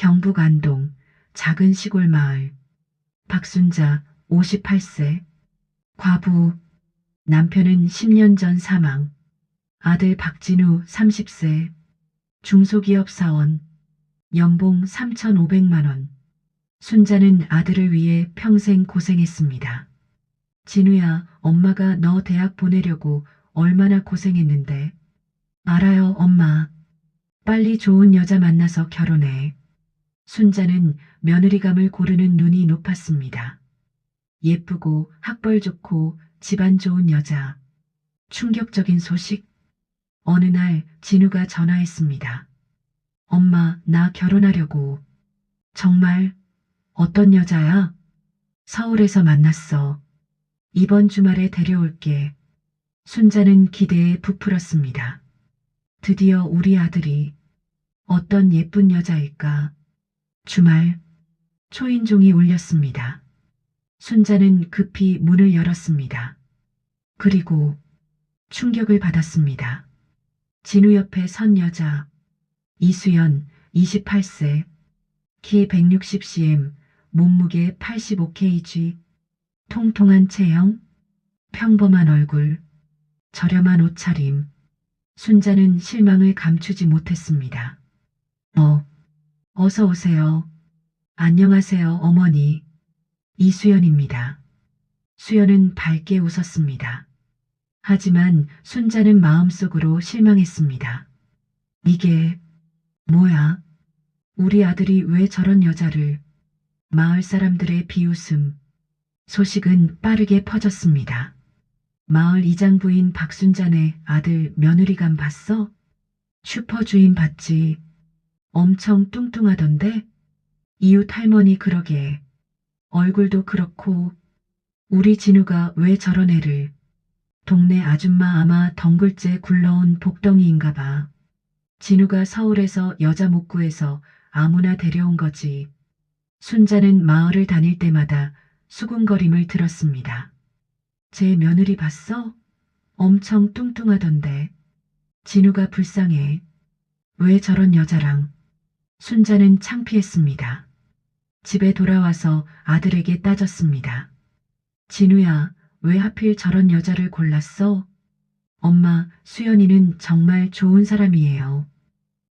경북 안동 작은 시골 마을. 박순자 58세. 과부. 남편은 10년 전 사망. 아들 박진우 30세. 중소기업 사원. 연봉 3,500만 원. 순자는 아들을 위해 평생 고생했습니다. 진우야, 엄마가 너 대학 보내려고 얼마나 고생했는데. 알아요, 엄마. 빨리 좋은 여자 만나서 결혼해. 순자는 며느리감을 고르는 눈이 높았습니다. 예쁘고 학벌 좋고 집안 좋은 여자. 충격적인 소식. 어느 날 진우가 전화했습니다. 엄마, 나 결혼하려고. 정말? 어떤 여자야? 서울에서 만났어. 이번 주말에 데려올게. 순자는 기대에 부풀었습니다. 드디어 우리 아들이. 어떤 예쁜 여자일까? 주말. 초인종이 울렸습니다. 순자는 급히 문을 열었습니다. 그리고 충격을 받았습니다. 진우 옆에 선 여자. 이수연 28세. 키 160cm, 몸무게 85kg. 통통한 체형, 평범한 얼굴, 저렴한 옷차림. 순자는 실망을 감추지 못했습니다. 어서 오세요. 안녕하세요, 어머니. 이수연입니다. 수연은 밝게 웃었습니다. 하지만 순자는 마음속으로 실망했습니다. 이게 뭐야? 우리 아들이 왜 저런 여자를. 마을 사람들의 비웃음. 소식은 빠르게 퍼졌습니다. 마을 이장 부인 박순자네 아들 며느리감 봤어? 슈퍼주임 봤지. 엄청 뚱뚱하던데? 이웃 할머니 그러게. 얼굴도 그렇고. 우리 진우가 왜 저런 애를. 동네 아줌마 아마 덩굴째 굴러온 복덩이인가 봐. 진우가 서울에서 여자 못 구해서 아무나 데려온 거지. 순자는 마을을 다닐 때마다 수군거림을 들었습니다. 제 며느리 봤어? 엄청 뚱뚱하던데. 진우가 불쌍해. 왜 저런 여자랑. 순자는 창피했습니다. 집에 돌아와서 아들에게 따졌습니다. 진우야, 왜 하필 저런 여자를 골랐어? 엄마, 수연이는 정말 좋은 사람이에요.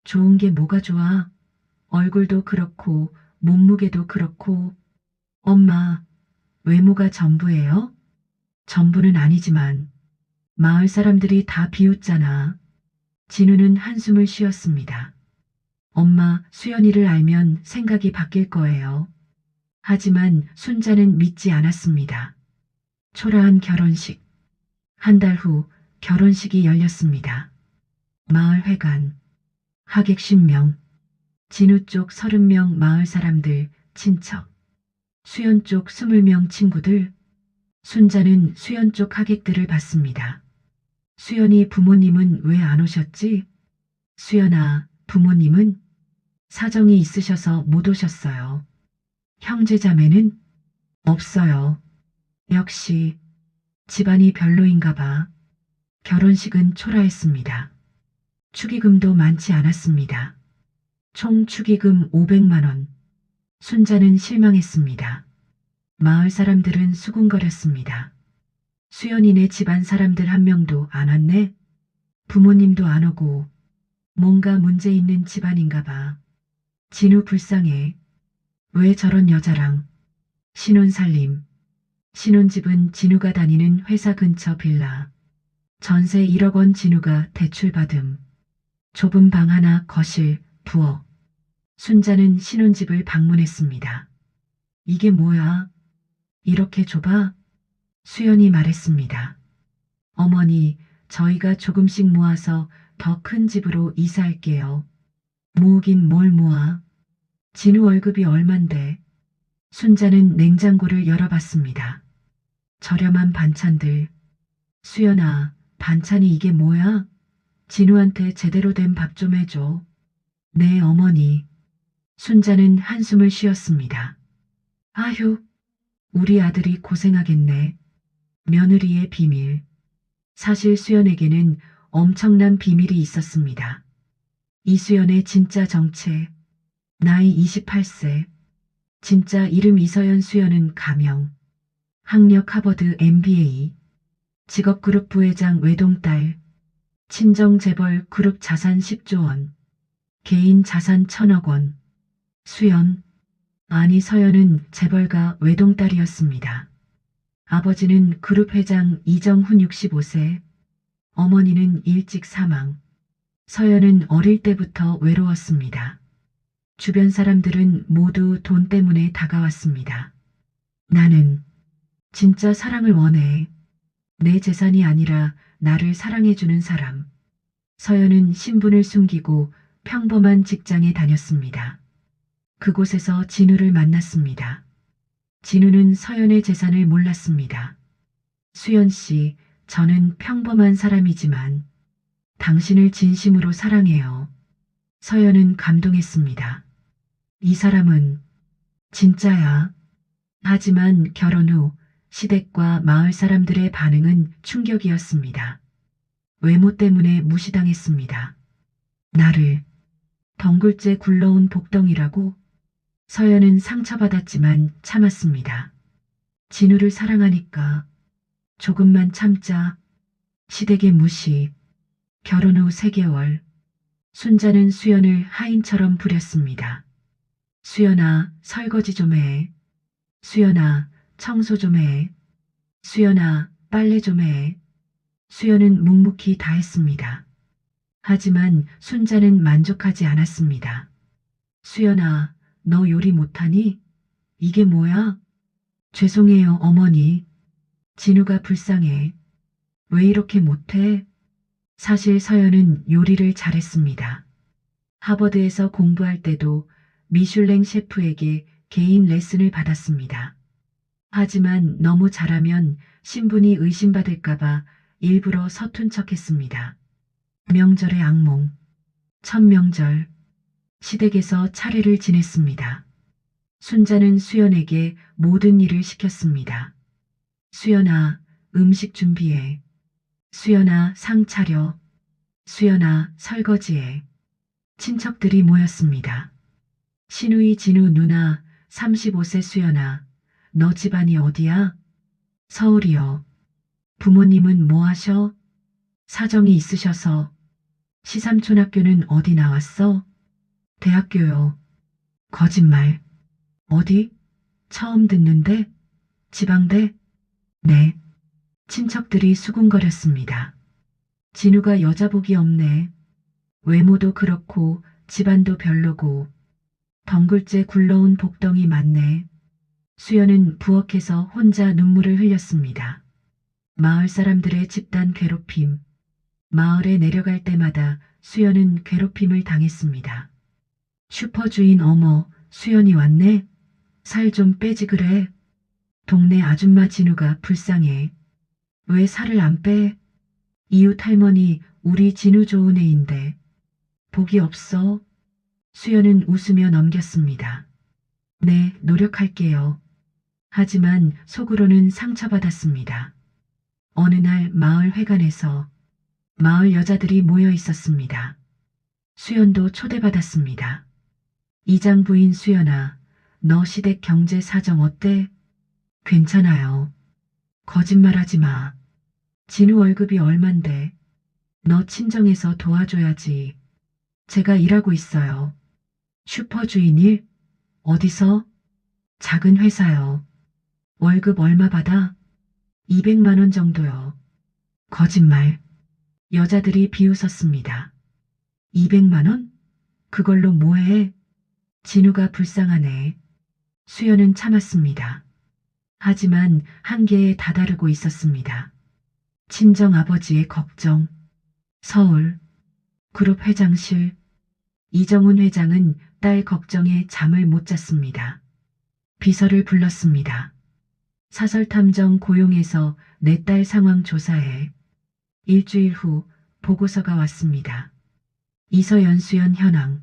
좋은 게 뭐가 좋아? 얼굴도 그렇고 몸무게도 그렇고. 엄마, 외모가 전부예요? 전부는 아니지만 마을 사람들이 다 비웃잖아. 진우는 한숨을 쉬었습니다. 엄마, 수연이를 알면 생각이 바뀔 거예요. 하지만 순자는 믿지 않았습니다. 초라한 결혼식. 한 달 후 결혼식이 열렸습니다. 마을 회관. 하객 10명. 진우 쪽 30명 마을 사람들, 친척. 수연 쪽 20명 친구들. 순자는 수연 쪽 하객들을 봤습니다. 수연이 부모님은 왜 안 오셨지? 수연아, 부모님은? 사정이 있으셔서 못 오셨어요. 형제자매는? 없어요. 역시 집안이 별로인가 봐. 결혼식은 초라했습니다. 축의금도 많지 않았습니다. 총 축의금 500만 원. 순자는 실망했습니다. 마을 사람들은 수군거렸습니다. 수연이네 집안 사람들 한 명도 안 왔네? 부모님도 안 오고. 뭔가 문제 있는 집안인가 봐. 진우 불쌍해. 왜 저런 여자랑. 신혼살림. 신혼집은 진우가 다니는 회사 근처 빌라. 전세 1억 원 진우가 대출받음. 좁은 방 하나 거실, 부엌. 순자는 신혼집을 방문했습니다. 이게 뭐야? 이렇게 좁아? 수연이 말했습니다. 어머니, 저희가 조금씩 모아서 더 큰 집으로 이사할게요. 모으긴 뭘 모아? 진우 월급이 얼만데? 순자는 냉장고를 열어봤습니다. 저렴한 반찬들. 수연아, 반찬이 이게 뭐야? 진우한테 제대로 된 밥 좀 해줘. 네, 어머니. 순자는 한숨을 쉬었습니다. 아휴, 우리 아들이 고생하겠네. 며느리의 비밀. 사실 수연에게는 엄청난 비밀이 있었습니다. 이수연의 진짜 정체. 나이 28세. 진짜 이름 이서연 수연은 가명. 학력 하버드 MBA. 직업 그룹 부회장 외동딸. 친정 재벌 그룹 자산 10조 원. 개인 자산 1,000억 원. 수연. 아니 서연은 재벌가 외동딸이었습니다. 아버지는 그룹 회장 이정훈 65세. 어머니는 일찍 사망. 서연은 어릴 때부터 외로웠습니다. 주변 사람들은 모두 돈 때문에 다가왔습니다. 나는 진짜 사랑을 원해. 내 재산이 아니라 나를 사랑해주는 사람. 서연은 신분을 숨기고 평범한 직장에 다녔습니다. 그곳에서 진우를 만났습니다. 진우는 서연의 재산을 몰랐습니다. 수연 씨, 저는 평범한 사람이지만 당신을 진심으로 사랑해요. 서연은 감동했습니다. 이 사람은 진짜야. 하지만 결혼 후 시댁과 마을 사람들의 반응은 충격이었습니다. 외모 때문에 무시당했습니다. 나를 덩굴째 굴러온 복덩이라고? 서연은 상처받았지만 참았습니다. 진우를 사랑하니까 조금만 참자. 시댁의 무시. 결혼 후 3개월. 순자는 수연을 하인처럼 부렸습니다. 수연아, 설거지 좀 해. 수연아, 청소 좀 해. 수연아, 빨래 좀 해. 수연은 묵묵히 다 했습니다. 하지만 순자는 만족하지 않았습니다. 수연아, 너 요리 못하니? 이게 뭐야? 죄송해요, 어머니. 진우가 불쌍해. 왜 이렇게 못해? 사실 서연은 요리를 잘했습니다. 하버드에서 공부할 때도 미슐랭 셰프에게 개인 레슨을 받았습니다. 하지만 너무 잘하면 신분이 의심받을까봐 일부러 서툰 척했습니다. 명절의 악몽. 첫 명절. 시댁에서 차례를 지냈습니다. 순자는 수연에게 모든 일을 시켰습니다. 수연아, 음식 준비해. 수연아, 상 차려. 수연아, 설거지해. 친척들이 모였습니다. 시누이 진우 누나, 35세 수연아, 너 집안이 어디야? 서울이요. 부모님은 뭐 하셔? 사정이 있으셔서. 시삼촌 학교는 어디 나왔어? 대학교요. 거짓말. 어디? 처음 듣는데? 지방대? 네. 친척들이 수군거렸습니다. 진우가 여자복이 없네. 외모도 그렇고 집안도 별로고 덩굴째 굴러온 복덩이 맞네. 수연은 부엌에서 혼자 눈물을 흘렸습니다. 마을 사람들의 집단 괴롭힘. 마을에 내려갈 때마다 수연은 괴롭힘을 당했습니다. 슈퍼 주인 어머, 수연이 왔네? 살 좀 빼지 그래. 동네 아줌마 진우가 불쌍해. 왜 살을 안 빼? 이웃 할머니, 우리 진우 좋은 애인데. 복이 없어? 수연은 웃으며 넘겼습니다. 네, 노력할게요. 하지만 속으로는 상처받았습니다. 어느 날 마을 회관에서 마을 여자들이 모여 있었습니다. 수연도 초대받았습니다. 이장 부인 수연아, 너 시댁 경제 사정 어때? 괜찮아요. 거짓말하지 마. 진우 월급이 얼만데. 너 친정에서 도와줘야지. 제가 일하고 있어요. 슈퍼 주인 일? 어디서? 작은 회사요. 월급 얼마 받아? 200만 원 정도요. 거짓말. 여자들이 비웃었습니다. 200만 원? 그걸로 뭐해? 진우가 불쌍하네. 수연은 참았습니다. 하지만 한계에 다다르고 있었습니다. 친정 아버지의 걱정. 서울. 그룹 회장실. 이정훈 회장은 딸 걱정에 잠을 못 잤습니다. 비서를 불렀습니다. 사설탐정 고용해서 내 딸 상황 조사해. 일주일 후 보고서가 왔습니다. 이서연 수연 현황.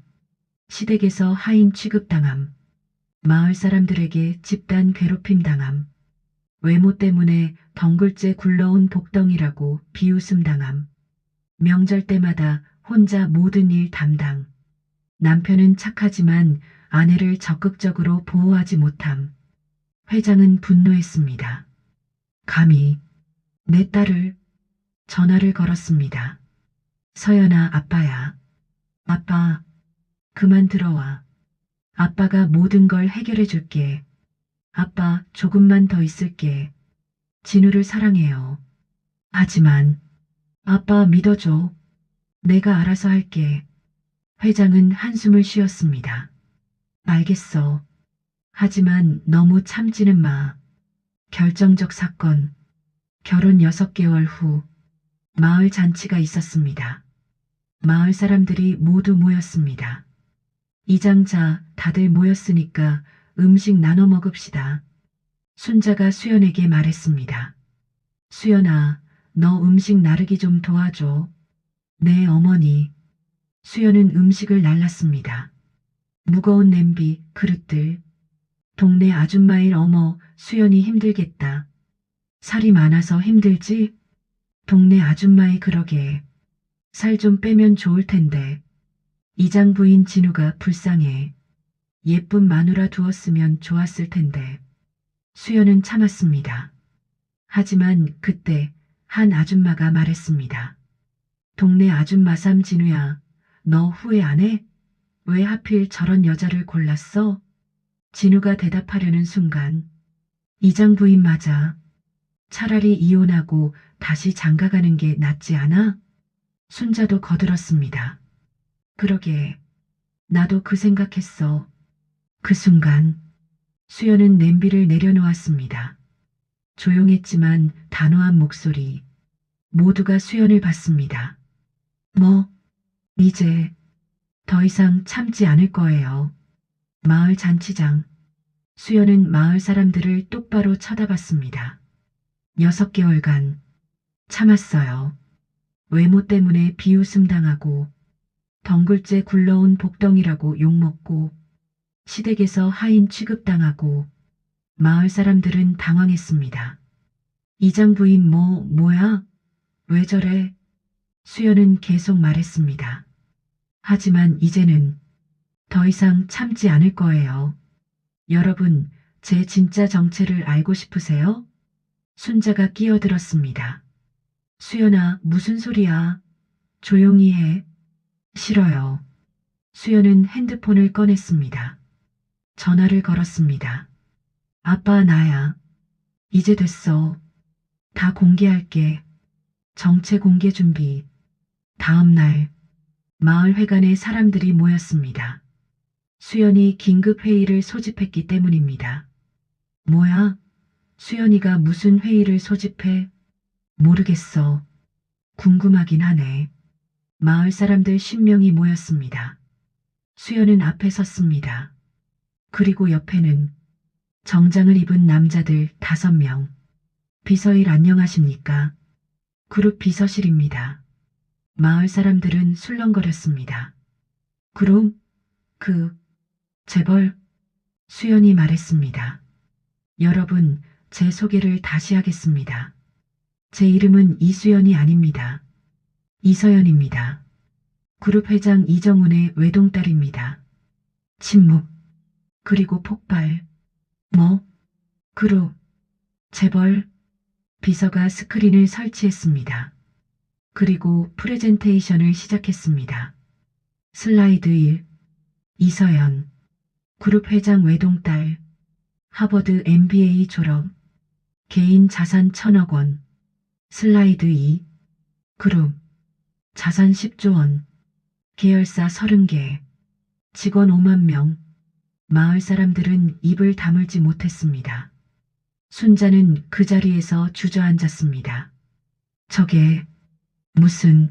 시댁에서 하인 취급당함. 마을 사람들에게 집단 괴롭힘 당함. 외모 때문에 덩굴째 굴러온 복덩이라고 비웃음 당함. 명절 때마다 혼자 모든 일 담당. 남편은 착하지만 아내를 적극적으로 보호하지 못함. 회장은 분노했습니다. 감히 내 딸을 전화를 걸었습니다. 서연아, 아빠야. 아빠, 그만 들어와. 아빠가 모든 걸 해결해 줄게. 아빠, 조금만 더 있을게. 진우를 사랑해요. 하지만 아빠 믿어줘. 내가 알아서 할게. 회장은 한숨을 쉬었습니다. 알겠어. 하지만 너무 참지는 마. 결정적 사건. 결혼 6개월 후 마을 잔치가 있었습니다. 마을 사람들이 모두 모였습니다. 이장자 다들 모였으니까 음식 나눠 먹읍시다. 순자가 수연에게 말했습니다. 수연아, 너 음식 나르기 좀 도와줘. 네, 어머니. 수연은 음식을 날랐습니다. 무거운 냄비, 그릇들. 동네 아줌마 일 어머, 수연이 힘들겠다. 살이 많아서 힘들지? 동네 아줌마이 그러게. 살 좀 빼면 좋을 텐데. 이장 부인 진우가 불쌍해. 예쁜 마누라 두었으면 좋았을 텐데. 수연은 참았습니다. 하지만 그때 한 아줌마가 말했습니다. 동네 아줌마 삼 진우야, 너 후회 안 해? 왜 하필 저런 여자를 골랐어? 진우가 대답하려는 순간 이장 부인 맞아. 차라리 이혼하고 다시 장가가는 게 낫지 않아? 순자도 거들었습니다. 그러게, 나도 그 생각했어. 그 순간 수연은 냄비를 내려놓았습니다. 조용했지만 단호한 목소리. 모두가 수연을 봤습니다. 뭐, 이제 더 이상 참지 않을 거예요. 마을 잔치장. 수연은 마을 사람들을 똑바로 쳐다봤습니다. 6개월간 참았어요. 외모 때문에 비웃음 당하고 덩굴째 굴러온 복덩이라고 욕먹고 시댁에서 하인 취급당하고 마을 사람들은 당황했습니다. 이장 부인 뭐야? 왜 저래? 수연은 계속 말했습니다. 하지만 이제는 더 이상 참지 않을 거예요. 여러분, 제 진짜 정체를 알고 싶으세요? 순자가 끼어들었습니다. 수연아, 무슨 소리야? 조용히 해. 싫어요. 수연은 핸드폰을 꺼냈습니다. 전화를 걸었습니다. 아빠, 나야. 이제 됐어. 다 공개할게. 정체 공개 준비. 다음 날 마을 회관에 사람들이 모였습니다. 수연이 긴급 회의를 소집했기 때문입니다. 뭐야? 수연이가 무슨 회의를 소집해? 모르겠어. 궁금하긴 하네. 마을 사람들 10명이 모였습니다. 수연은 앞에 섰습니다. 그리고 옆에는 정장을 입은 남자들 5명. 비서일 안녕하십니까? 그룹 비서실입니다. 마을 사람들은 술렁거렸습니다. 그럼 재벌 수연이 말했습니다. 여러분, 제 소개를 다시 하겠습니다. 제 이름은 이수연이 아닙니다. 이서연입니다. 그룹 회장 이정훈의 외동딸입니다. 침묵. 그리고 폭발. 뭐? 그룹. 재벌. 비서가 스크린을 설치했습니다. 그리고 프레젠테이션을 시작했습니다. 슬라이드 1. 이서연. 그룹 회장 외동딸. 하버드 MBA 졸업. 개인 자산 1,000억 원. 슬라이드 2. 그룹. 자산 10조 원. 계열사 30개. 직원 5만 명. 마을 사람들은 입을 다물지 못했습니다. 순자는 그 자리에서 주저앉았습니다. 저게 무슨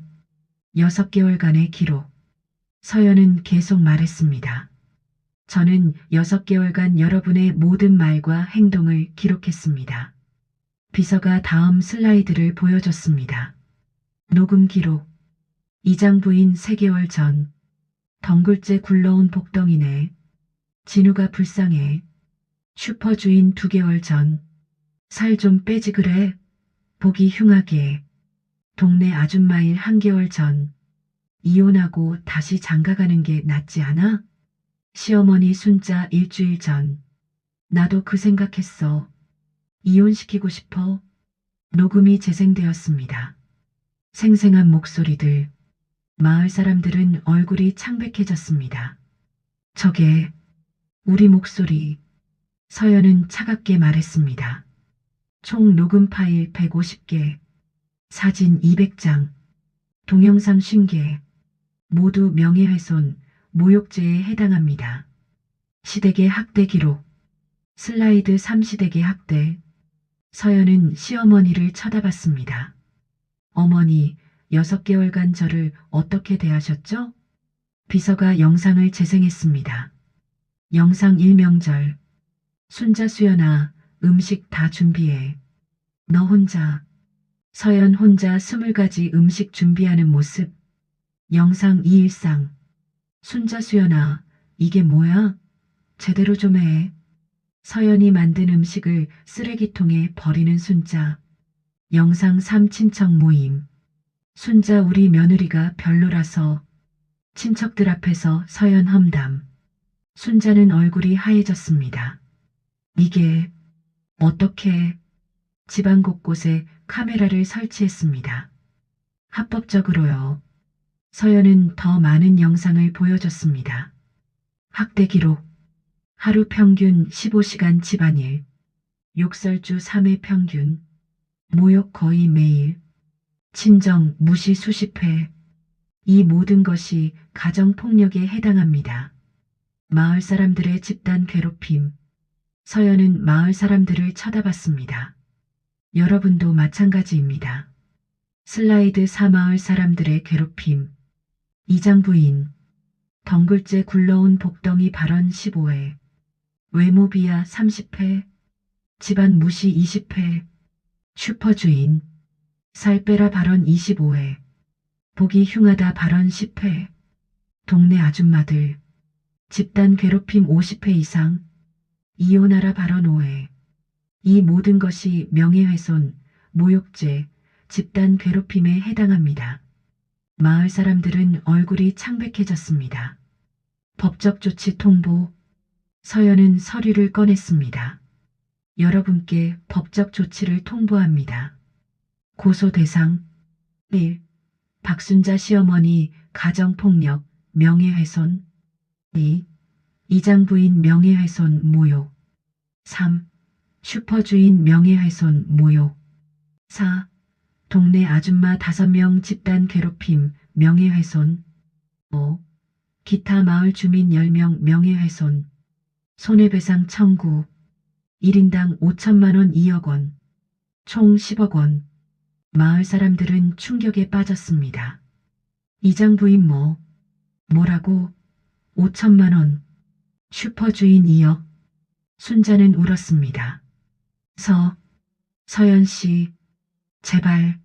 6개월간의 기록. 서연은 계속 말했습니다. 저는 6개월간 여러분의 모든 말과 행동을 기록했습니다. 비서가 다음 슬라이드를 보여줬습니다. 녹음 기록. 이장 부인 3개월 전. 덩굴째 굴러온 복덩이네. 진우가 불쌍해. 슈퍼 주인 2개월 전. 살 좀 빼지 그래. 보기 흉하게. 동네 아줌마 일 1개월 전. 이혼하고 다시 장가가는 게 낫지 않아? 시어머니 순자 일주일 전. 나도 그 생각했어. 이혼시키고 싶어. 녹음이 재생되었습니다. 생생한 목소리들. 마을 사람들은 얼굴이 창백해졌습니다. 저게 우리 목소리. 서연은 차갑게 말했습니다. 총 녹음 파일 150개, 사진 200장, 동영상 50개, 모두 명예훼손, 모욕죄에 해당합니다. 시댁의 학대 기록, 슬라이드 3시댁의 학대. 서연은 시어머니를 쳐다봤습니다. 어머니, 6개월간 저를 어떻게 대하셨죠? 비서가 영상을 재생했습니다. 영상 1명절. 순자 수연아, 음식 다 준비해. 너 혼자. 서연 혼자 20가지 음식 준비하는 모습. 영상 2일상. 순자 수연아, 이게 뭐야? 제대로 좀 해. 서연이 만든 음식을 쓰레기통에 버리는 순자. 영상 3 친척 모임. 순자 우리 며느리가 별로라서. 친척들 앞에서 서연 험담. 순자는 얼굴이 하얘졌습니다. 이게 어떻게? 집안 곳곳에 카메라를 설치했습니다. 합법적으로요. 서연은 더 많은 영상을 보여줬습니다. 학대 기록. 하루 평균 15시간 집안일. 욕설주 3회 평균. 모욕 거의 매일. 친정 무시 수십 회. 이 모든 것이 가정폭력에 해당합니다. 마을 사람들의 집단 괴롭힘. 서연은 마을 사람들을 쳐다봤습니다. 여러분도 마찬가지입니다. 슬라이드 4 마을 사람들의 괴롭힘. 이장 부인. 덩굴째 굴러온 복덩이 발언 15회. 외모 비하 30회. 집안 무시 20회. 슈퍼주인. 살 빼라 발언 25회. 보기 흉하다 발언 10회. 동네 아줌마들. 집단 괴롭힘 50회 이상. 이혼하라 발언 5회. 이 모든 것이 명예훼손, 모욕죄, 집단 괴롭힘에 해당합니다. 마을 사람들은 얼굴이 창백해졌습니다. 법적 조치 통보. 서연은 서류를 꺼냈습니다. 여러분께 법적 조치를 통보합니다. 고소 대상 1. 박순자 시어머니 가정폭력 명예훼손 2. 이장 부인 명예훼손 모욕 3. 슈퍼주인 명예훼손 모욕 4. 동네 아줌마 5명 집단 괴롭힘 명예훼손 5. 기타 마을 주민 10명 명예훼손 손해배상 청구 1인당 5천만 원 2억 원 총 10억 원. 마을 사람들은 충격에 빠졌습니다. 이장 부인 뭐라고? 5천만 원. 슈퍼주인 2억. 순자는 울었습니다. 서연 씨, 제발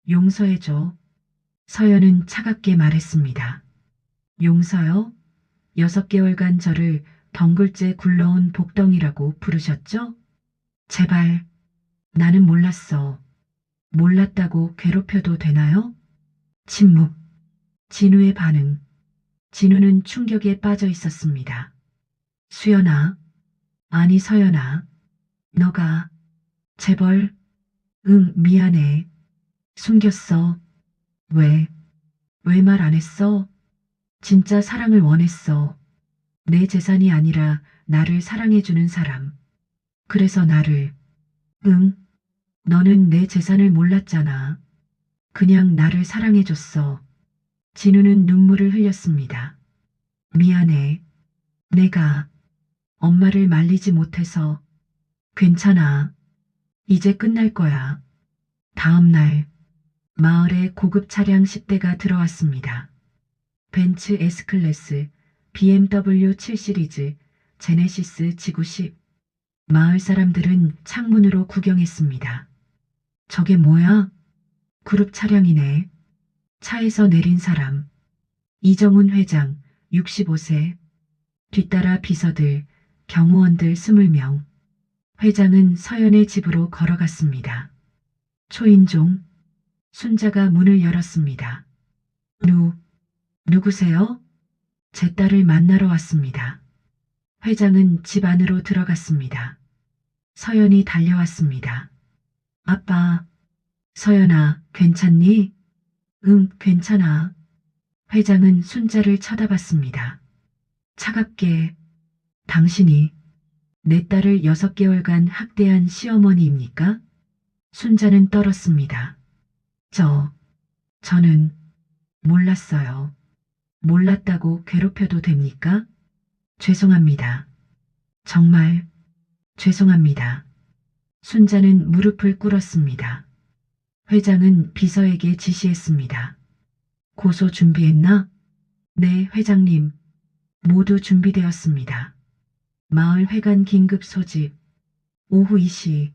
용서해줘. 서연은 차갑게 말했습니다. 용서요? 6개월간 저를 덩굴째 굴러온 복덩이라고 부르셨죠? 제발, 나는 몰랐어. 몰랐다고 괴롭혀도 되나요? 침묵. 진우의 반응. 진우는 충격에 빠져 있었습니다. 수연아, 아니 서연아, 너가, 재벌, 응, 미안해. 숨겼어. 왜 말 안 했어? 진짜 사랑을 원했어. 내 재산이 아니라 나를 사랑해주는 사람. 그래서 나를, 응, 너는 내 재산을 몰랐잖아. 그냥 나를 사랑해줬어. 진우는 눈물을 흘렸습니다. 미안해. 내가 엄마를 말리지 못해서. 괜찮아. 이제 끝날 거야. 다음 날 마을에 고급 차량 10대가 들어왔습니다. 벤츠 S클래스, BMW 7 시리즈, 제네시스 지구 10. 마을 사람들은 창문으로 구경했습니다. 저게 뭐야? 그룹 차량이네. 차에서 내린 사람. 이정훈 회장, 65세. 뒤따라 비서들, 경호원들 20명. 회장은 서연의 집으로 걸어갔습니다. 초인종. 순자가 문을 열었습니다. 누구세요? 제 딸을 만나러 왔습니다. 회장은 집 안으로 들어갔습니다. 서연이 달려왔습니다. 아빠, 서연아, 괜찮니? 응, 괜찮아. 회장은 순자를 쳐다봤습니다. 차갑게, 당신이 내 딸을 6개월간 학대한 시어머니입니까? 순자는 떨었습니다. 저는 몰랐어요. 몰랐다고 괴롭혀도 됩니까? 죄송합니다. 정말 죄송합니다. 순자는 무릎을 꿇었습니다. 회장은 비서에게 지시했습니다. 고소 준비했나? 네, 회장님. 모두 준비되었습니다. 마을 회관 긴급 소집. 오후 2시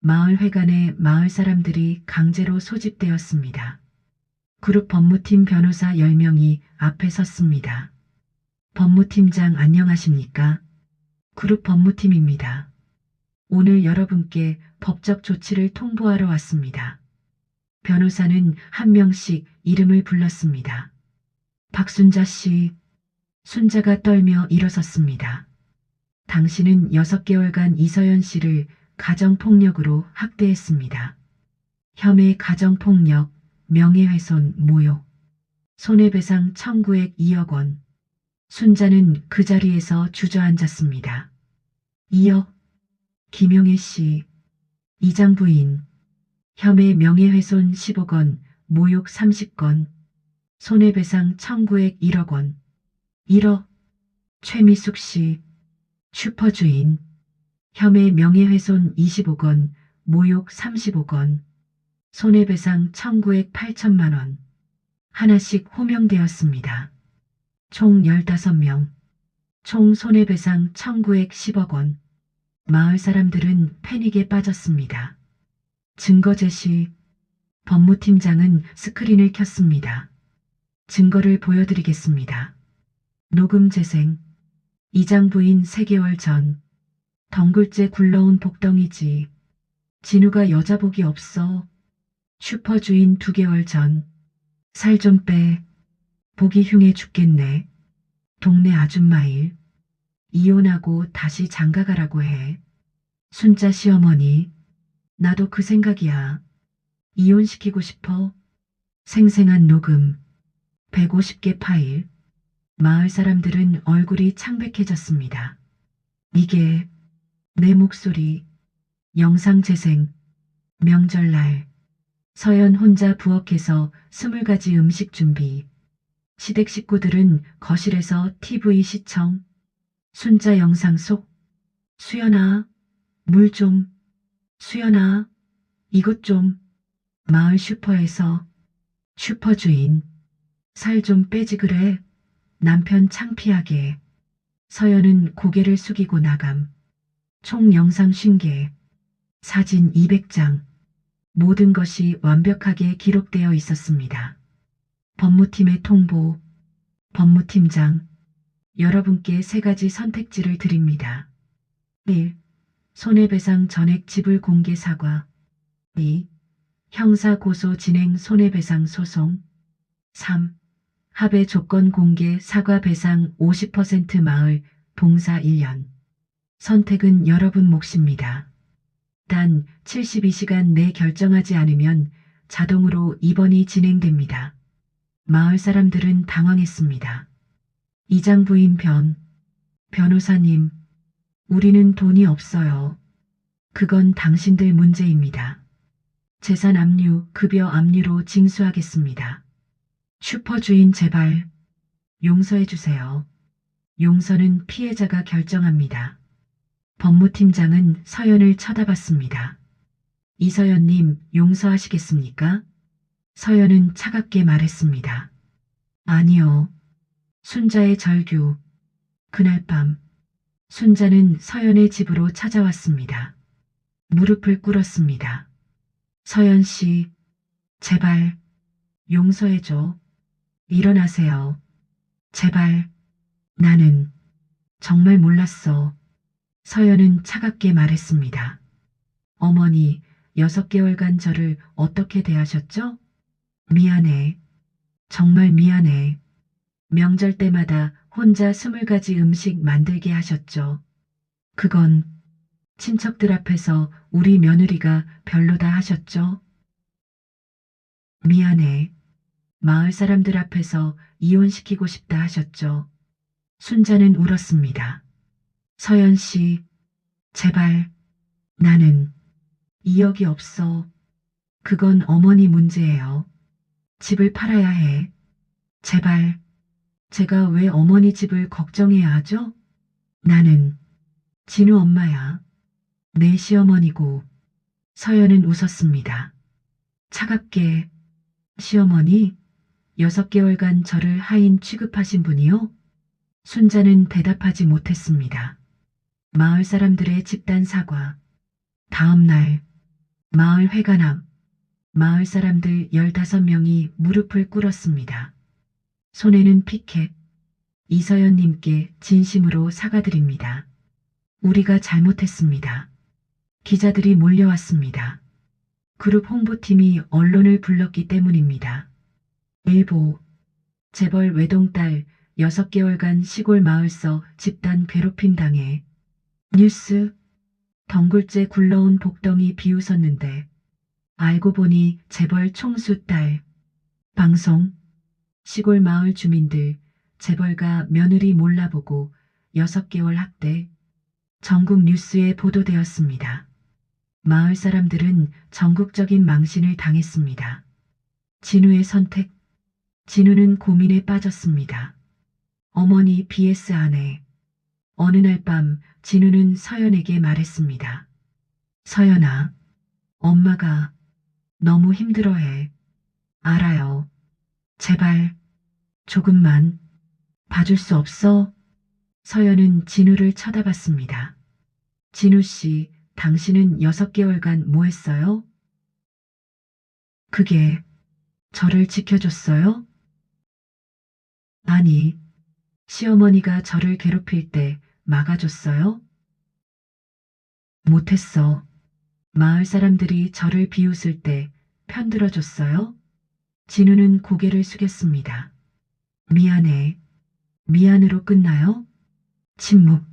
마을 회관에 마을 사람들이 강제로 소집되었습니다. 그룹 법무팀 변호사 10명이 앞에 섰습니다. 법무팀장 안녕하십니까? 그룹 법무팀입니다. 오늘 여러분께 법적 조치를 통보하러 왔습니다. 변호사는 한 명씩 이름을 불렀습니다. 박순자 씨, 순자가 떨며 일어섰습니다. 당신은 6개월간 이서연 씨를 가정폭력으로 학대했습니다. 혐의 가정폭력, 명예훼손, 모욕, 손해배상 청구액 2억 원. 순자는 그 자리에서 주저앉았습니다. 2억, 김용혜 씨, 이장 부인, 혐의 명예훼손 10억 원, 모욕 30건, 손해배상 청구액 1억 원. 1억, 최미숙 씨, 슈퍼주인, 혐의 명예훼손 25억 원, 모욕 35억 원, 손해배상 청구액 8천만 원. 하나씩 호명되었습니다. 총 15명, 총 손해배상 청구액 10억 원. 마을 사람들은 패닉에 빠졌습니다. 증거 제시. 법무팀장은 스크린을 켰습니다. 증거를 보여드리겠습니다. 녹음 재생. 이장 부인 3개월 전. 덩굴째 굴러온 복덩이지. 진우가 여자복이 없어. 슈퍼 주인 2개월 전. 살 좀 빼. 보기 흉해 죽겠네. 동네 아줌마 일. 이혼하고 다시 장가가라고 해. 순자 시어머니. 나도 그 생각이야. 이혼시키고 싶어. 생생한 녹음. 150개 파일. 마을 사람들은 얼굴이 창백해졌습니다. 이게 내 목소리. 영상 재생. 명절날. 서연 혼자 부엌에서 20가지 음식 준비. 시댁 식구들은 거실에서 TV 시청. 순자 영상 속. 수연아, 물 좀. 수연아, 이것 좀. 마을 슈퍼에서. 슈퍼 주인. 살 좀 빼지 그래. 남편 창피하게. 서연은 고개를 숙이고 나감. 총 영상 50개. 사진 200장. 모든 것이 완벽하게 기록되어 있었습니다. 법무팀의 통보. 법무팀장. 여러분께 3가지 선택지를 드립니다. 1. 손해배상 전액 지불 공개 사과. 2. 형사 고소 진행 손해배상 소송. 3. 합의 조건 공개 사과 배상 50% 마을 봉사 1년. 선택은 여러분 몫입니다. 단 72시간 내 결정하지 않으면 자동으로 입원이 진행됩니다. 마을 사람들은 당황했습니다. 이장 부인 변호사님, 우리는 돈이 없어요. 그건 당신들 문제입니다. 재산 압류, 급여 압류로 징수하겠습니다. 슈퍼 주인 제발 용서해 주세요. 용서는 피해자가 결정합니다. 법무팀장은 서연을 쳐다봤습니다. 이서연님, 용서하시겠습니까? 서연은 차갑게 말했습니다. 아니요. 순자의 절규. 그날 밤 순자는 서연의 집으로 찾아왔습니다. 무릎을 꿇었습니다. 서연 씨, 제발 용서해줘. 일어나세요. 제발. 나는 정말 몰랐어. 서연은 차갑게 말했습니다. 어머니, 6개월간 저를 어떻게 대하셨죠? 미안해. 정말 미안해. 명절 때마다 혼자 20가지 음식 만들게 하셨죠. 그건 친척들 앞에서 우리 며느리가 별로다 하셨죠. 미안해. 마을 사람들 앞에서 이혼시키고 싶다 하셨죠. 순자는 울었습니다. 서연 씨, 제발, 나는 2억이 없어. 그건 어머니 문제예요. 집을 팔아야 해. 제발, 제가 왜 어머니 집을 걱정해야 하죠? 나는 진우 엄마야. 내 시어머니고. 서연은 웃었습니다. 차갑게, 시어머니, 6개월간 저를 하인 취급하신 분이요? 순자는 대답하지 못했습니다. 마을 사람들의 집단 사과. 다음 날, 마을 회관 앞, 마을 사람들 15명이 무릎을 꿇었습니다. 손에는 피켓. 이서연님께 진심으로 사과드립니다. 우리가 잘못했습니다. 기자들이 몰려왔습니다. 그룹 홍보팀이 언론을 불렀기 때문입니다. 일보, 재벌 외동딸 6개월간 시골 마을서 집단 괴롭힘 당해. 뉴스, 덩굴째 굴러온 복덩이 비웃었는데 알고 보니 재벌 총수 딸. 방송, 시골 마을 주민들, 재벌가 며느리 몰라보고 6개월 학대. 전국 뉴스에 보도되었습니다. 마을 사람들은 전국적인 망신을 당했습니다. 진우의 선택. 진우는 고민에 빠졌습니다. 어머니 BS 아내. 어느 날 밤 진우는 서연에게 말했습니다. 서연아, 엄마가 너무 힘들어해. 알아요. 제발 조금만 봐줄 수 없어? 서연은 진우를 쳐다봤습니다. 진우 씨, 당신은 6개월간 뭐 했어요? 그게 저를 지켜줬어요? 아니, 시어머니가 저를 괴롭힐 때 막아줬어요? 못했어. 마을 사람들이 저를 비웃을 때 편들어줬어요? 진우는 고개를 숙였습니다. 미안해. 미안으로 끝나요? 침묵.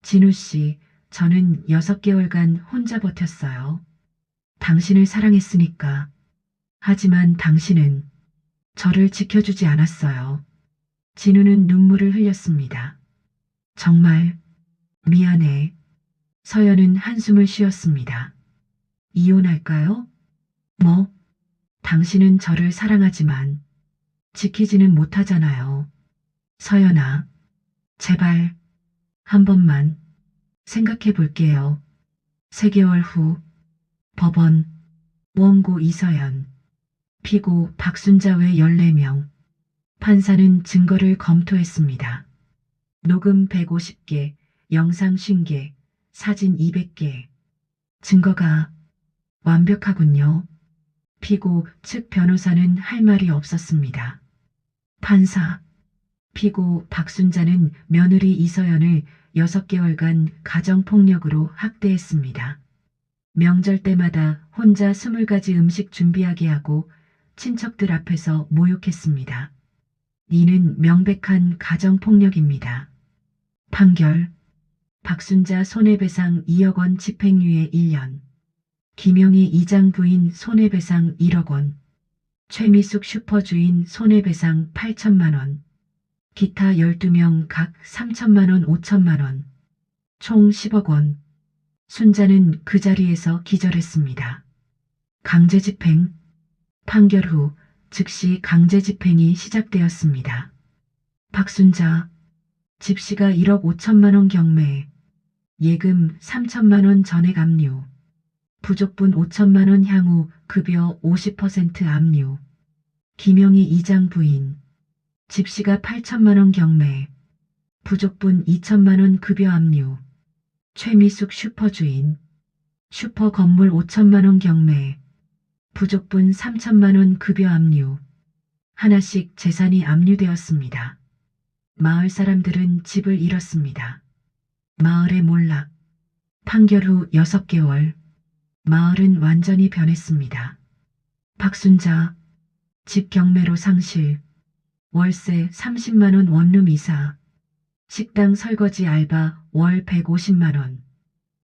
진우 씨, 저는 6개월간 혼자 버텼어요. 당신을 사랑했으니까. 하지만 당신은 저를 지켜주지 않았어요. 진우는 눈물을 흘렸습니다. 정말 미안해. 서연은 한숨을 쉬었습니다. 이혼할까요? 뭐? 당신은 저를 사랑하지만 지키지는 못하잖아요. 서연아, 제발 한 번만 생각해 볼게요. 3개월 후 법원. 원고 이서연, 피고 박순자 외 14명. 판사는 증거를 검토했습니다. 녹음 150개, 영상 50개, 사진 200개. 증거가 완벽하군요. 피고 측 변호사는 할 말이 없었습니다. 판사, 피고 박순자는 며느리 이서연을 6개월간 가정폭력으로 학대했습니다. 명절 때마다 혼자 20가지 음식 준비하게 하고 친척들 앞에서 모욕했습니다. 이는 명백한 가정폭력입니다. 판결, 박순자 손해배상 2억 원 집행유예 1년, 김영희 이장 부인 손해배상 1억 원, 최미숙 슈퍼주인 손해배상 8천만 원, 기타 12명 각 3천만 원 5천만 원, 총 10억 원. 순자는 그 자리에서 기절했습니다. 강제집행. 판결 후 즉시 강제집행이 시작되었습니다. 박순자, 집시가 1억 5천만 원 경매, 예금 3천만 원 전액 압류, 부족분 5천만 원 향후 급여 50% 압류. 김영희 이장 부인, 집시가 8천만 원 경매, 부족분 2천만 원 급여 압류. 최미숙 슈퍼주인, 슈퍼 건물 5천만 원 경매, 부족분 3천만 원 급여 압류. 하나씩 재산이 압류되었습니다. 마을 사람들은 집을 잃었습니다. 마을의 몰락. 판결 후 6개월. 마을은 완전히 변했습니다. 박순자, 집 경매로 상실, 월세 30만 원 원룸 이사, 식당 설거지 알바 월 150만 원.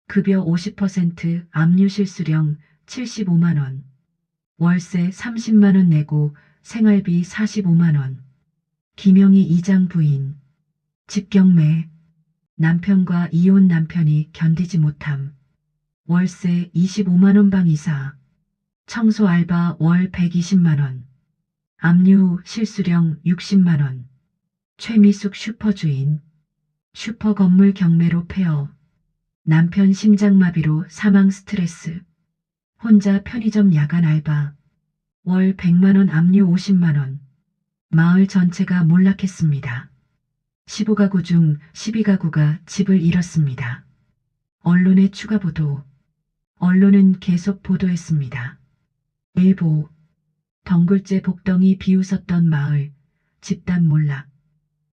급여 50% 압류 실수령 75만 원. 월세 30만 원 내고 생활비 45만 원. 김영희 이장 부인. 집경매. 남편과 이혼 남편이 견디지 못함. 월세 25만 원 방 이사. 청소 알바 월 120만 원. 압류 실수령 60만 원. 최미숙 슈퍼주인. 슈퍼 건물 경매로 폐업. 남편 심장마비로 사망 스트레스. 혼자 편의점 야간 알바. 월 100만 원 압류 50만 원. 마을 전체가 몰락했습니다. 15가구 중 12가구가 집을 잃었습니다. 언론의 추가 보도. 언론은 계속 보도했습니다. 일보. 덩굴째 복덩이 비웃었던 마을. 집단 몰락.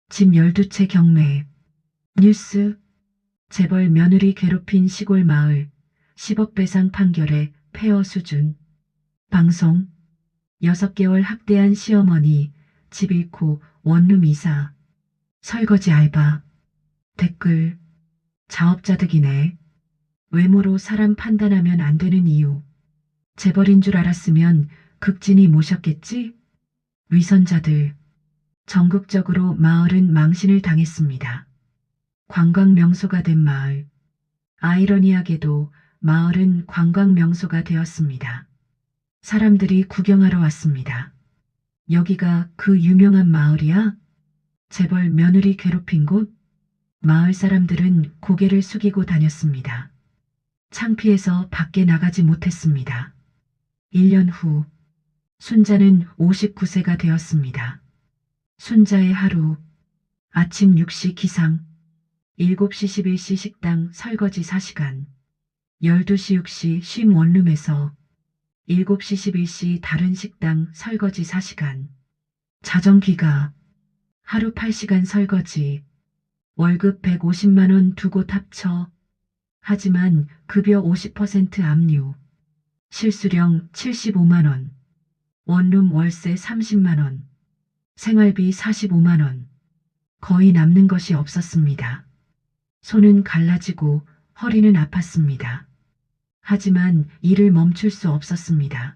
집 12채 경매. 뉴스. 재벌 며느리 괴롭힌 시골 마을. 10억 배상 판결에 폐허 수준. 방송. 6개월 학대한 시어머니. 집 잃고 원룸 이사. 설거지 알바. 댓글. 자업자득이네. 외모로 사람 판단하면 안 되는 이유. 재벌인 줄 알았으면 극진히 모셨겠지? 위선자들. 전국적으로 마을은 망신을 당했습니다. 관광 명소가 된 마을. 아이러니하게도 마을은 관광 명소가 되었습니다. 사람들이 구경하러 왔습니다. 여기가 그 유명한 마을이야? 재벌 며느리 괴롭힌 곳? 마을 사람들은 고개를 숙이고 다녔습니다. 창피해서 밖에 나가지 못했습니다. 1년 후 순자는 59세가 되었습니다. 순자의 하루. 아침 6시 기상. 7시 11시 식당 설거지 4시간. 12시 6시 쉼 원룸에서 7시 11시 다른 식당 설거지 4시간. 자정귀가. 하루 8시간 설거지. 월급 150만 원 두 곳 합쳐. 하지만 급여 50% 압류. 실수령 75만 원. 원룸 월세 30만 원. 생활비 45만 원. 거의 남는 것이 없었습니다. 손은 갈라지고 허리는 아팠습니다. 하지만 일을 멈출 수 없었습니다.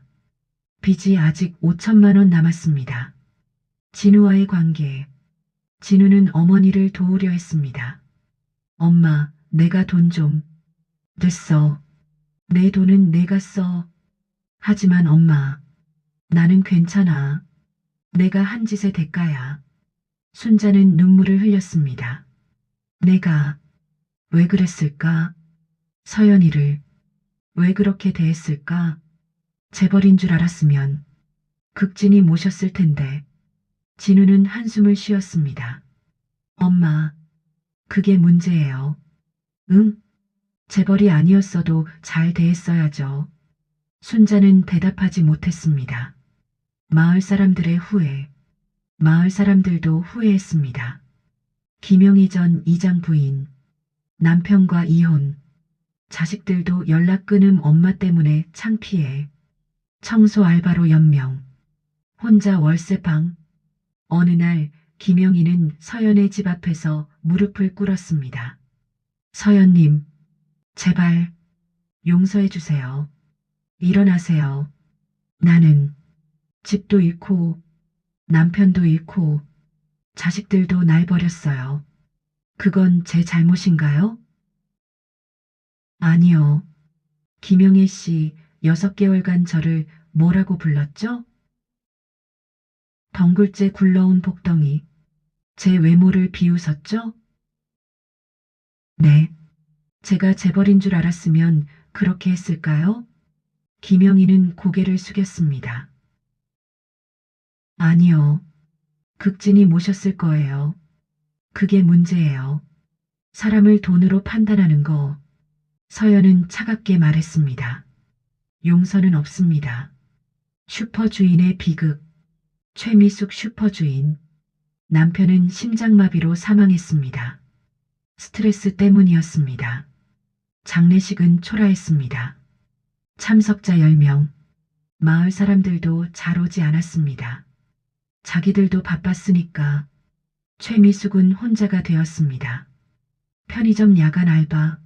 빚이 아직 5천만 원 남았습니다. 진우와의 관계. 진우는 어머니를 도우려 했습니다. 엄마, 내가 돈 좀. 됐어. 내 돈은 내가 써. 하지만 엄마, 나는 괜찮아. 내가 한 짓의 대가야. 순자는 눈물을 흘렸습니다. 내가 왜 그랬을까? 서연이를 왜 그렇게 대했을까? 재벌인 줄 알았으면 극진히 모셨을 텐데. 진우는 한숨을 쉬었습니다. 엄마, 그게 문제예요. 응? 재벌이 아니었어도 잘 대했어야죠. 순자는 대답하지 못했습니다. 마을 사람들의 후회. 마을 사람들도 후회했습니다. 김영희 전 이장 부인. 남편과 이혼. 자식들도 연락 끊음 엄마 때문에 창피해. 청소 알바로 연명. 혼자 월세방. 어느 날 김영희는 서연의 집 앞에서 무릎을 꿇었습니다. 서연님, 제발 용서해 주세요. 일어나세요. 나는 집도 잃고 남편도 잃고 자식들도 날 버렸어요. 그건 제 잘못인가요? 아니요. 김영애 씨 6개월간 저를 뭐라고 불렀죠? 덩굴째 굴러온 복덩이. 제 외모를 비웃었죠? 네. 제가 재벌인 줄 알았으면 그렇게 했을까요? 김영희는 고개를 숙였습니다. 아니요. 극진히 모셨을 거예요. 그게 문제예요. 사람을 돈으로 판단하는 거. 서연은 차갑게 말했습니다. 용서는 없습니다. 슈퍼주인의 비극. 최미숙 슈퍼주인. 남편은 심장마비로 사망했습니다. 스트레스 때문이었습니다. 장례식은 초라했습니다. 참석자 10명. 마을 사람들도 잘 오지 않았습니다. 자기들도 바빴으니까. 최미숙은 혼자가 되었습니다. 편의점 야간 알바,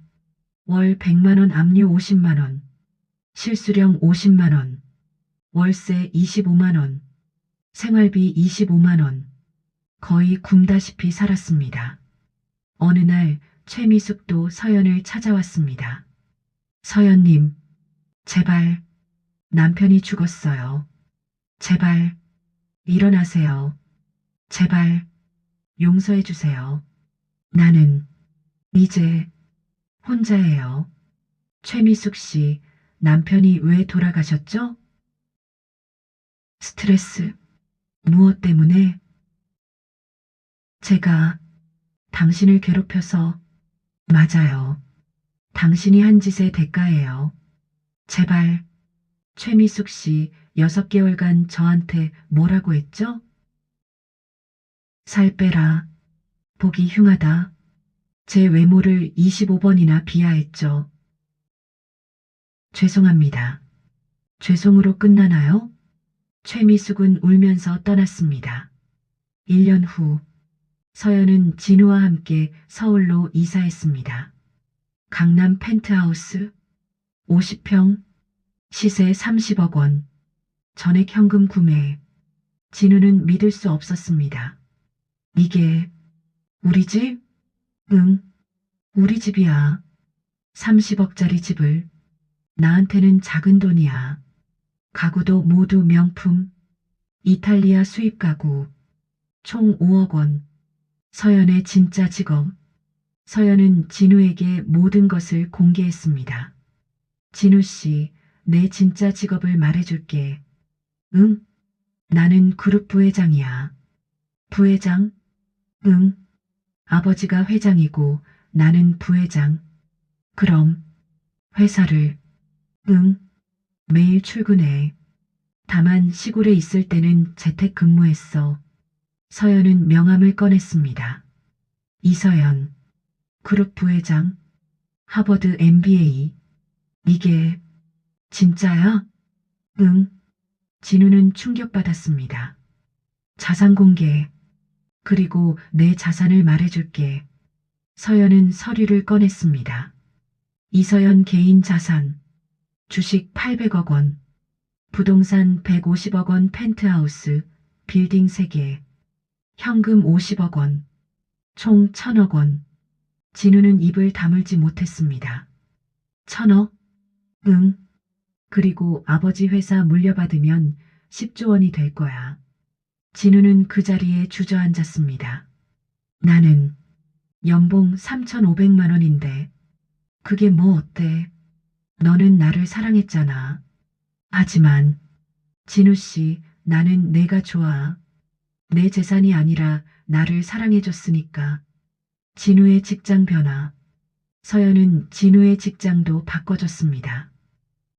월 100만 원 압류 50만 원, 실수령 50만 원, 월세 25만 원, 생활비 25만 원, 거의 굶다시피 살았습니다. 어느 날 최미숙도 서연을 찾아왔습니다. 서연님, 제발, 남편이 죽었어요. 제발, 일어나세요. 제발, 용서해 주세요. 나는 이제 혼자예요. 최미숙 씨, 남편이 왜 돌아가셨죠? 스트레스. 무엇 때문에? 제가 당신을 괴롭혀서. 맞아요. 당신이 한 짓의 대가예요. 제발. 최미숙 씨 6개월간 저한테 뭐라고 했죠? 살 빼라. 보기 흉하다. 제 외모를 25번이나 비하했죠. 죄송합니다. 죄송으로 끝나나요? 최미숙은 울면서 떠났습니다. 1년 후 서연은 진우와 함께 서울로 이사했습니다. 강남 펜트하우스 50평, 시세 30억 원, 전액 현금 구매. 진우는 믿을 수 없었습니다. 이게 우리 집? 응, 우리 집이야. 30억짜리 집을. 나한테는 작은 돈이야. 가구도 모두 명품. 이탈리아 수입 가구. 총 5억 원. 서연의 진짜 직업. 서연은 진우에게 모든 것을 공개했습니다. 진우 씨, 내 진짜 직업을 말해줄게. 응? 나는 그룹 부회장이야. 부회장? 응. 아버지가 회장이고 나는 부회장. 그럼 회사를. 응. 매일 출근해. 다만 시골에 있을 때는 재택근무했어. 서연은 명함을 꺼냈습니다. 이서연. 그룹 부회장. 하버드 MBA. 이게 진짜야? 응. 진우는 충격받았습니다. 자산 공개. 그리고 내 자산을 말해줄게. 서연은 서류를 꺼냈습니다. 이서연 개인 자산. 주식 800억 원. 부동산 150억 원 펜트하우스, 빌딩 3개. 현금 50억 원. 총 1000억 원. 진우는 입을 다물지 못했습니다. 1000억? 응. 그리고 아버지 회사 물려받으면 10조 원이 될 거야. 진우는 그 자리에 주저앉았습니다. 나는 연봉 3,500만 원인데 그게 뭐 어때? 너는 나를 사랑했잖아. 하지만 진우 씨, 나는 내가 좋아. 내 재산이 아니라 나를 사랑해줬으니까. 진우의 직장 변화. 서연은 진우의 직장도 바꿔줬습니다.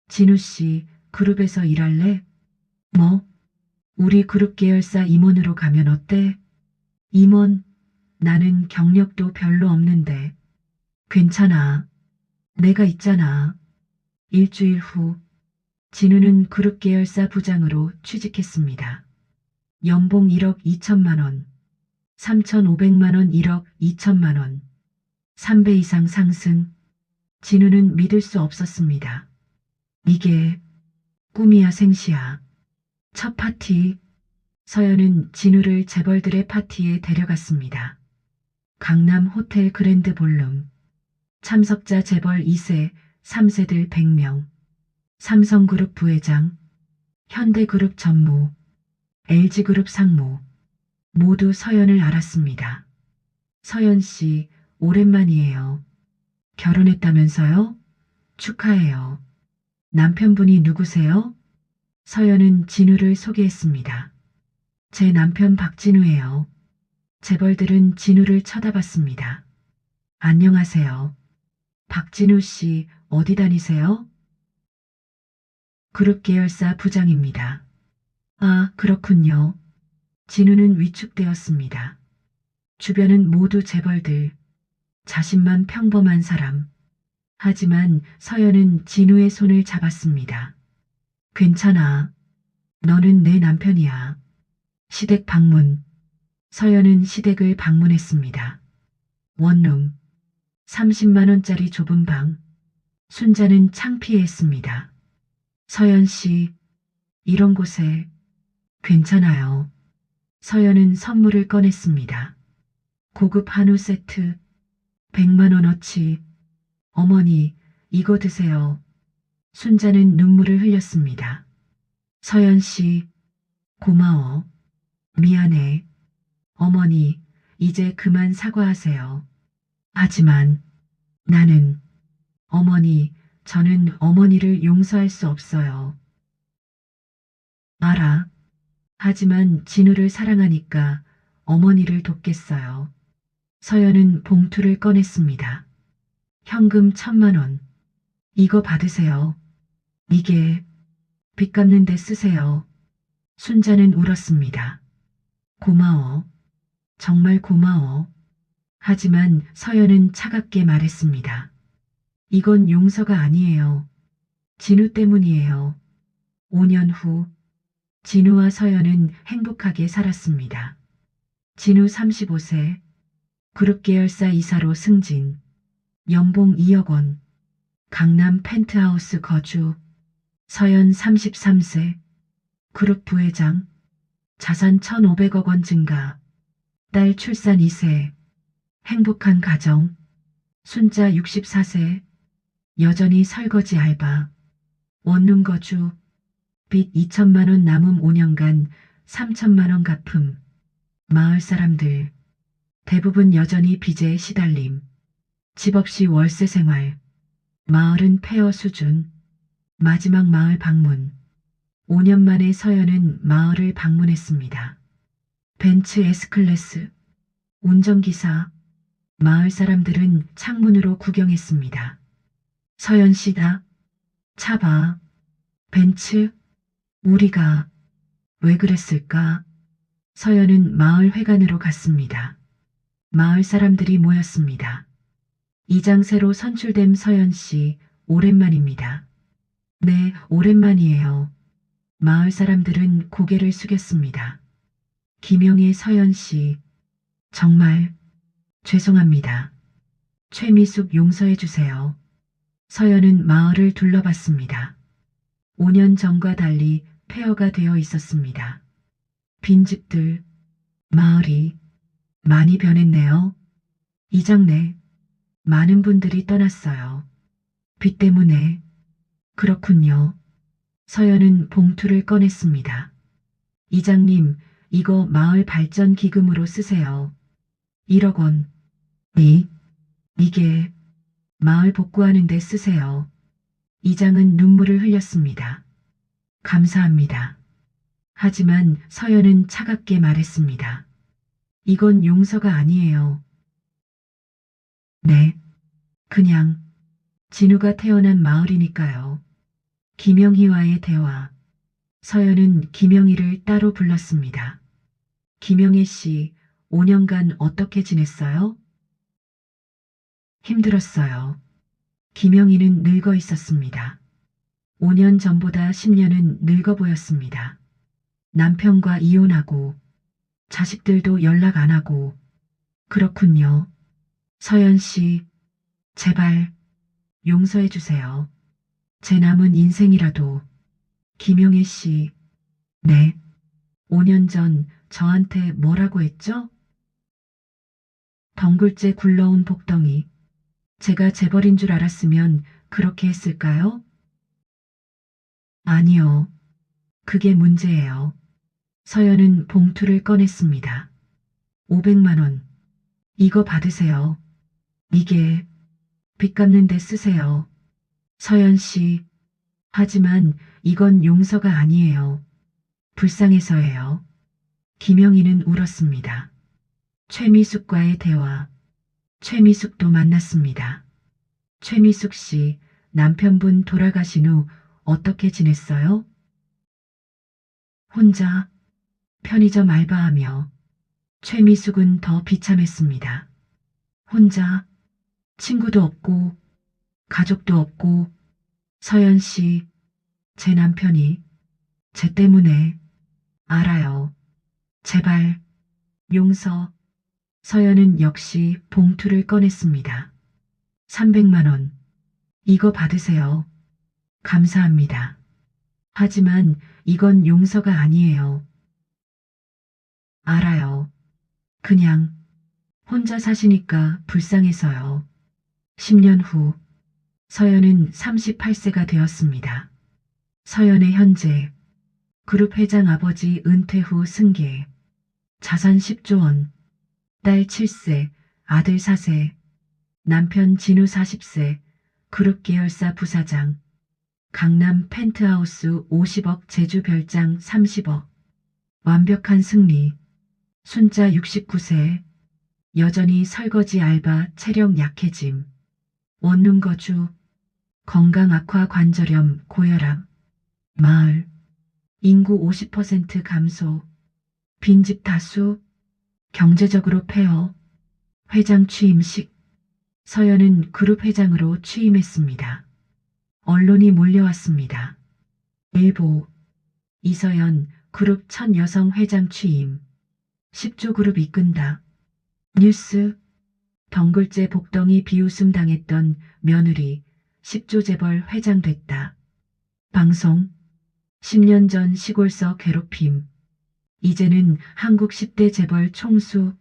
진우 씨, 그룹에서 일할래? 뭐? 우리 그룹 계열사 임원으로 가면 어때? 임원? 나는 경력도 별로 없는데. 괜찮아. 내가 있잖아. 일주일 후 진우는 그룹 계열사 부장으로 취직했습니다. 연봉 1억 2천만 원, 3,500만 원 1억 2천만 원, 3배 이상 상승. 진우는 믿을 수 없었습니다. 이게 꿈이야 생시야. 첫 파티. 서연은 진우를 재벌들의 파티에 데려갔습니다. 강남 호텔 그랜드 볼룸. 참석자 재벌 2세, 3세들 100명. 삼성그룹 부회장, 현대그룹 전무, LG그룹 상무. 모두 서연을 알았습니다. 서연 씨, 오랜만이에요. 결혼했다면서요? 축하해요. 남편분이 누구세요? 서연은 진우를 소개했습니다. 제 남편 박진우예요. 재벌들은 진우를 쳐다봤습니다. 안녕하세요. 박진우 씨, 어디 다니세요? 그룹 계열사 부장입니다. 아, 그렇군요. 진우는 위축되었습니다. 주변은 모두 재벌들. 자신만 평범한 사람. 하지만 서연은 진우의 손을 잡았습니다. 괜찮아. 너는 내 남편이야. 시댁 방문. 서연은 시댁을 방문했습니다. 원룸, 30만 원짜리 좁은 방. 순자는 창피했습니다. 서연 씨, 이런 곳에 괜찮아요. 서연은 선물을 꺼냈습니다. 고급 한우 세트, 100만 원어치. 어머니, 이거 드세요. 순자는 눈물을 흘렸습니다. 서연 씨, 고마워. 미안해. 어머니, 이제 그만 사과하세요. 하지만 나는, 어머니, 저는 어머니를 용서할 수 없어요. 알아. 하지만 진우를 사랑하니까 어머니를 돕겠어요. 서연은 봉투를 꺼냈습니다. 현금 1,000만 원. 이거 받으세요. 이게 빚 갚는 데 쓰세요. 순자는 울었습니다. 고마워. 정말 고마워. 하지만 서연은 차갑게 말했습니다. 이건 용서가 아니에요. 진우 때문이에요. 5년 후 진우와 서연은 행복하게 살았습니다. 진우 35세, 그룹 계열사 이사로 승진, 연봉 2억 원, 강남 펜트하우스 거주. 서연 33세, 그룹 부회장, 자산 1,500억 원 증가, 딸 출산 2세, 행복한 가정. 순자 64세, 여전히 설거지 알바, 원룸 거주, 빚 2천만 원 남음 5년간 3천만 원 갚음. 마을 사람들, 대부분 여전히 빚에 시달림, 집 없이 월세 생활, 마을은 폐허 수준. 마지막 마을 방문. 5년 만에 서연은 마을을 방문했습니다. 벤츠 S클래스, 운전기사, 마을 사람들은 창문으로 구경했습니다. 서연 씨다. 차 봐. 벤츠. 우리가 왜 그랬을까? 서연은 마을 회관으로 갔습니다. 마을 사람들이 모였습니다. 이장 새로 선출된 서연 씨, 오랜만입니다. 네, 오랜만이에요. 마을 사람들은 고개를 숙였습니다. 김영애 서연 씨, 정말 죄송합니다. 최미숙 용서해 주세요. 서연은 마을을 둘러봤습니다. 5년 전과 달리 폐허가 되어 있었습니다. 빈집들, 마을이 많이 변했네요. 이장네, 많은 분들이 떠났어요. 빚 때문에. 그렇군요. 서연은 봉투를 꺼냈습니다. 이장님, 이거 마을 발전 기금으로 쓰세요. 1억 원. 이게 마을 복구하는 데 쓰세요. 이장은 눈물을 흘렸습니다. 감사합니다. 하지만 서연은 차갑게 말했습니다. 이건 용서가 아니에요. 네, 그냥 진우가 태어난 마을이니까요. 김영희와의 대화. 서연은 김영희를 따로 불렀습니다. 김영희 씨, 5년간 어떻게 지냈어요? 힘들었어요. 김영희는 늙어 있었습니다. 5년 전보다 10년은 늙어 보였습니다. 남편과 이혼하고 자식들도 연락 안 하고. 그렇군요. 서연 씨, 제발 용서해 주세요. 제 남은 인생이라도. 김영애 씨, 네. 5년 전 저한테 뭐라고 했죠? 덩굴째 굴러온 복덩이. 제가 재벌인 줄 알았으면 그렇게 했을까요? 아니요. 그게 문제예요. 서연은 봉투를 꺼냈습니다. 500만 원. 이거 받으세요. 이게 빚 갚는 데 쓰세요. 서연 씨, 하지만 이건 용서가 아니에요. 불쌍해서예요. 김영희는 울었습니다. 최미숙과의 대화. 최미숙도 만났습니다. 최미숙 씨, 남편분 돌아가신 후 어떻게 지냈어요? 혼자 편의점 알바하며. 최미숙은 더 비참했습니다. 혼자 친구도 없고 가족도 없고. 서연 씨, 제 남편이 제 때문에. 알아요. 제발 용서. 서연은 역시 봉투를 꺼냈습니다. 300만 원. 이거 받으세요. 감사합니다. 하지만 이건 용서가 아니에요. 알아요. 그냥 혼자 사시니까 불쌍해서요. 10년 후 서연은 38세가 되었습니다. 서연의 현재 그룹 회장 아버지 은퇴 후 승계, 자산 10조 원, 딸 7세, 아들 4세, 남편 진우 40세, 그룹 계열사 부사장, 강남 펜트하우스 50억 제주 별장 30억, 완벽한 승리, 순자 69세, 여전히 설거지 알바 체력 약해짐, 원룸 거주, 건강 악화 관절염 고혈압, 마을, 인구 50% 감소, 빈집 다수, 경제적으로 폐허, 회장 취임식, 서연은 그룹 회장으로 취임했습니다. 언론이 몰려왔습니다. 일보, 이서연 그룹 첫 여성 회장 취임, 10조 그룹 이끈다. 뉴스, 덩굴제 복덩이 비웃음 당했던 며느리 10조 재벌 회장 됐다. 방송, 10년 전 시골서 괴롭힘, 이제는 한국 10대 재벌 총수.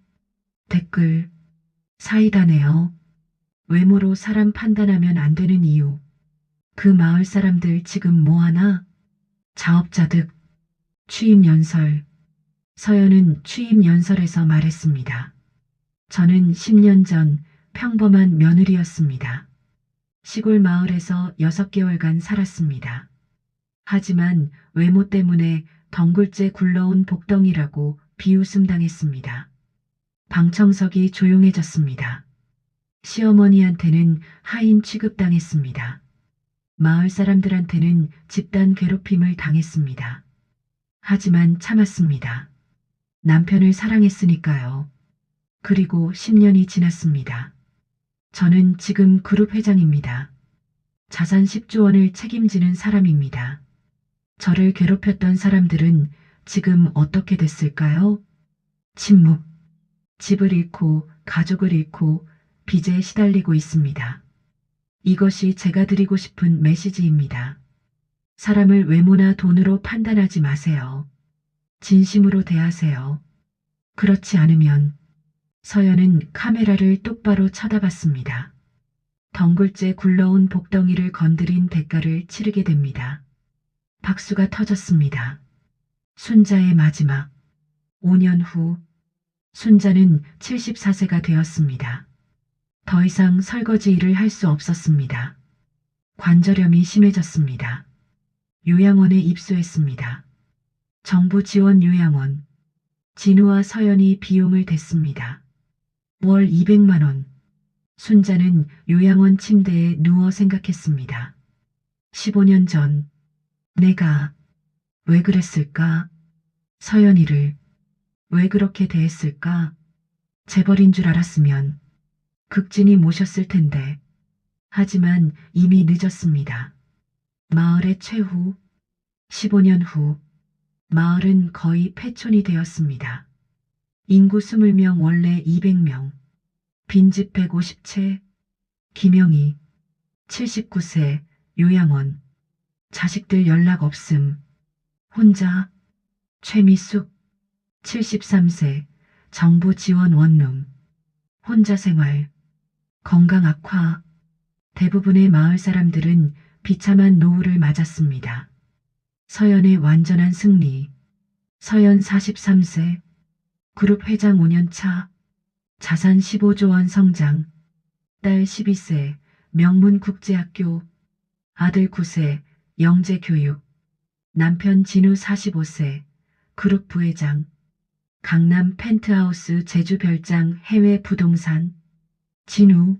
댓글, 사이다네요. 외모로 사람 판단하면 안 되는 이유. 그 마을 사람들 지금 뭐하나? 자업자득. 취임 연설. 서연은 취임 연설에서 말했습니다. 저는 10년 전 평범한 며느리였습니다. 시골 마을에서 6개월간 살았습니다. 하지만 외모 때문에 덩굴째 굴러온 복덩이라고 비웃음 당했습니다. 방청석이 조용해졌습니다. 시어머니한테는 하인 취급당했습니다. 마을 사람들한테는 집단 괴롭힘을 당했습니다. 하지만 참았습니다. 남편을 사랑했으니까요. 그리고 10년이 지났습니다. 저는 지금 그룹 회장입니다. 자산 10조 원을 책임지는 사람입니다. 저를 괴롭혔던 사람들은 지금 어떻게 됐을까요? 침묵. 집을 잃고 가족을 잃고 빚에 시달리고 있습니다. 이것이 제가 드리고 싶은 메시지입니다. 사람을 외모나 돈으로 판단하지 마세요. 진심으로 대하세요. 그렇지 않으면 서연은 카메라를 똑바로 쳐다봤습니다. 덩굴째 굴러온 복덩이를 건드린 대가를 치르게 됩니다. 박수가 터졌습니다. 순자의 마지막. 5년 후 순자는 74세가 되었습니다. 더 이상 설거지 일을 할 수 없었습니다. 관절염이 심해졌습니다. 요양원에 입소했습니다. 정부 지원 요양원. 진우와 서연이 비용을 댔습니다. 월 200만 원. 순자는 요양원 침대에 누워 생각했습니다. 15년 전 내가 왜 그랬을까? 서연이를 왜 그렇게 대했을까? 재벌인 줄 알았으면 극진히 모셨을 텐데. 하지만 이미 늦었습니다. 마을의 최후. 15년 후 마을은 거의 폐촌이 되었습니다. 인구 20명 원래 200명. 빈집 150채. 김영희 79세 요양원. 자식들 연락 없음. 혼자. 최미숙 73세 정부 지원 원룸. 혼자 생활. 건강 악화. 대부분의 마을 사람들은 비참한 노후를 맞았습니다. 서연의 완전한 승리. 서연 43세. 그룹 회장 5년차. 자산 15조 원 성장. 딸 12세. 명문국제학교. 아들 9세. 영재교육. 남편 진우 45세. 그룹 부회장. 강남 펜트하우스 제주 별장 해외 부동산. 진우.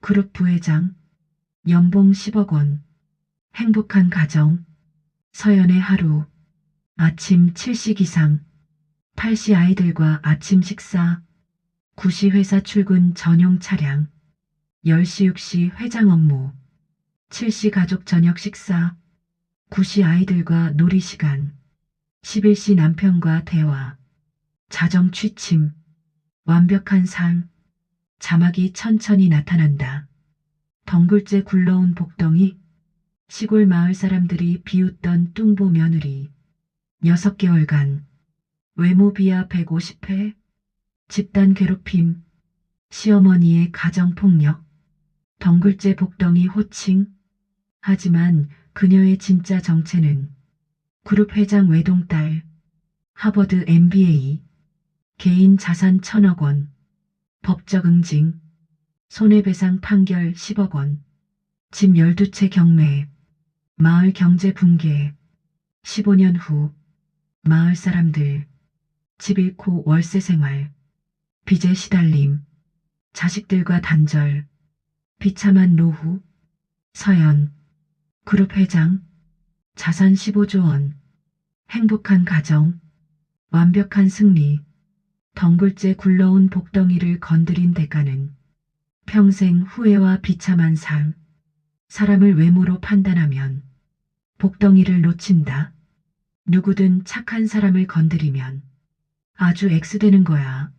그룹 부회장. 연봉 10억 원. 행복한 가정. 서연의 하루. 아침 7시 기상. 8시 아이들과 아침 식사. 9시 회사 출근 전용 차량. 10시 6시 회장 업무. 7시 가족 저녁 식사. 9시 아이들과 놀이 시간. 11시 남편과 대화. 자정 취침, 완벽한 삶, 자막이 천천히 나타난다. 덩굴째 굴러온 복덩이, 시골 마을 사람들이 비웃던 뚱보 며느리, 6개월간, 외모 비하 150회, 집단 괴롭힘, 시어머니의 가정폭력, 덩굴째 복덩이 호칭. 하지만 그녀의 진짜 정체는 그룹 회장 외동딸, 하버드 MBA, 개인 자산 1,000억 원, 법적 응징, 손해배상 판결 10억 원, 집 12채 경매, 마을 경제 붕괴, 15년 후, 마을 사람들, 집 잃고 월세 생활, 빚에 시달림, 자식들과 단절, 비참한 노후, 서연, 그룹 회장, 자산 15조 원, 행복한 가정, 완벽한 승리, 덩굴째 굴러온 복덩이를 건드린 대가는 평생 후회와 비참한 삶. 사람을 외모로 판단하면 복덩이를 놓친다. 누구든 착한 사람을 건드리면 아주 X되는 거야.